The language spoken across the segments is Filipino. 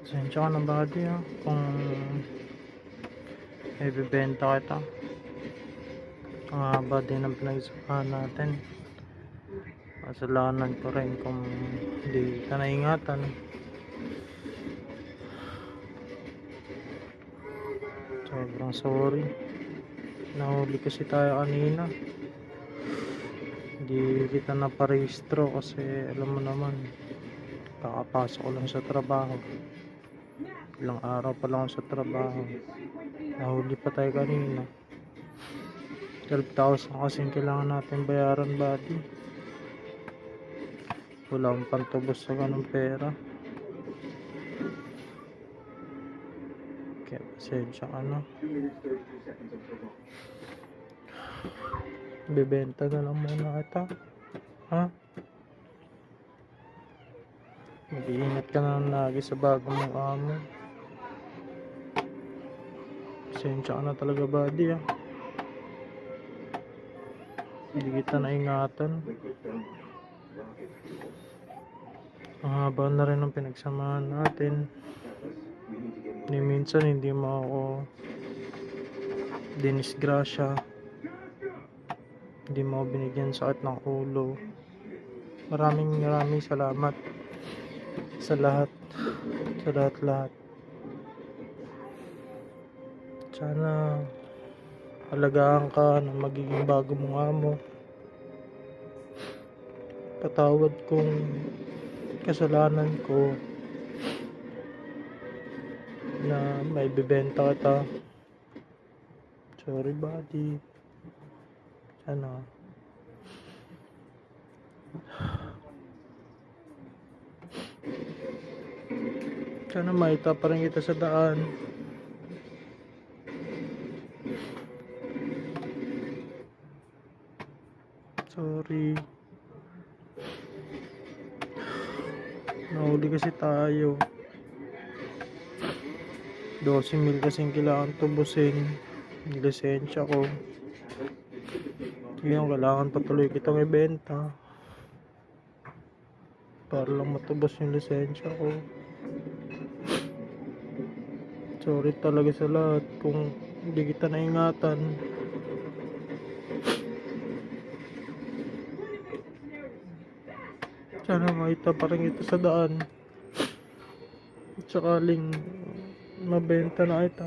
Pasensya ka na buddy kung ibibenta kita. Ang haba din ang pinagsamahan natin. Kasalanan ko rin kung hindi ka naingatan. Sobrang sorry. Nahuli kasi tayo kanina. Hindi kita naparehistro kasi alam mo naman, kakapasok ko lang sa trabaho. Ilang araw pa lang sa trabaho. Nahuli pa tayo kanina. 12,000 kasing kailangan natin bayaran buddy. Wala akong pantubos sa ganung pera. Kaya pasensya ka na. Bebenta na lang muna kita. Ha? Mag-iingat ka na lagi sa bago mong amo. Pasensya ka na talaga buddy Hindi kita naingatan. Ang haba na rin ang pinagsamahan natin. Minsan hindi mo ako dinisgrasya. Hindi mo ako binigyan sakit ng ulo. Maraming salamat sa lahat. Sa lahat. Sana alagaan ka ng magiging bago mong amo. Patawad kung kasalanan ko na may bibenta kita. Sorry buddy. Sana maita pa rin kita sa daan. Sorry. Nahuli kasi tayo. 12,000 kasing kailangan tubusin. Yung lisensya ko. Ngayon kailangan patuloy kitang ibenta para lang matubos yung lisensya ko. Sorry talaga sa lahat kung hindi kita naingatan. Sana makita pa rin ito sa daan. At sakaling mabenta na ito.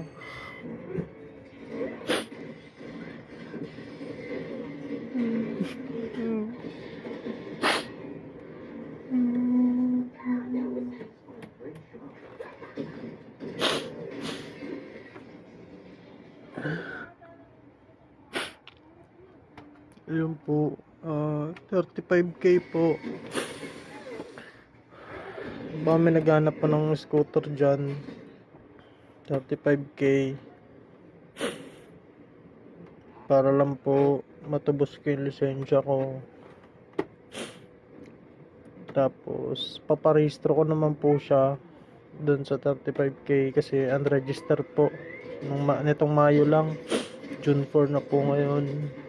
Ayun po, 35k po. Baka may naghanap pa ng scooter dyan. 35k. Para lang po matubos ko yung lisensya ko. Tapos paparehistro ko naman po siya dun sa 35k kasi unregistered po nitong Mayo lang. June 4 na po ngayon.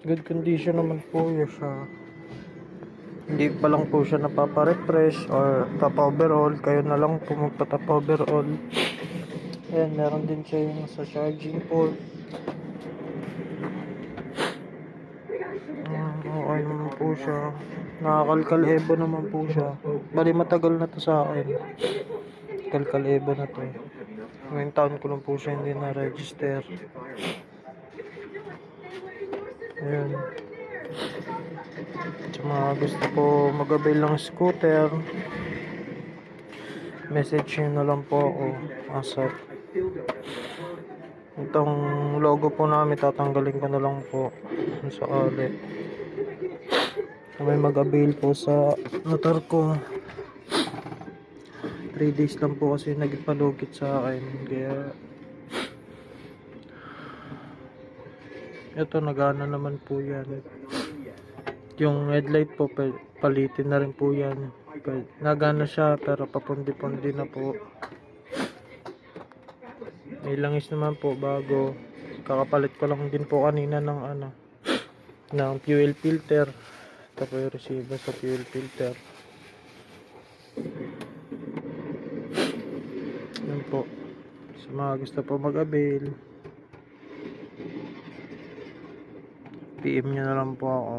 Good condition naman po siya. Hindi pa lang po siya napapa-refresh or top overall. Kayo na lang po magpa-top overall. Ayan, meron din siya yung sa charging port. Okay naman po siya. Nakakalkal Evo naman po siya. Bali matagal na to sa akin. Kalkal Evo na to. Ngayong taon ko lang po siya hindi na-register. Ayan. Sa mga gusto po mag-avail ng scooter, message nyo na lang po ako. ASAP. Itong logo po namin tatanggalin ko na lang po sa sakali. May mag-avail po sa motor ko. 3 days lang po kasi nagpalugit sa akin. Kaya ito nagana naman po yan. Yung headlight po palitin na rin po yan. Nagana siya pero papundi-pundi na po. May langis naman po bago. Kakapalit ko lang din po kanina ng ng fuel filter. Ito po yung resibo sa fuel filter. Yan po. Sa mga gusto po mag-avail, PM nyo na lang po ako.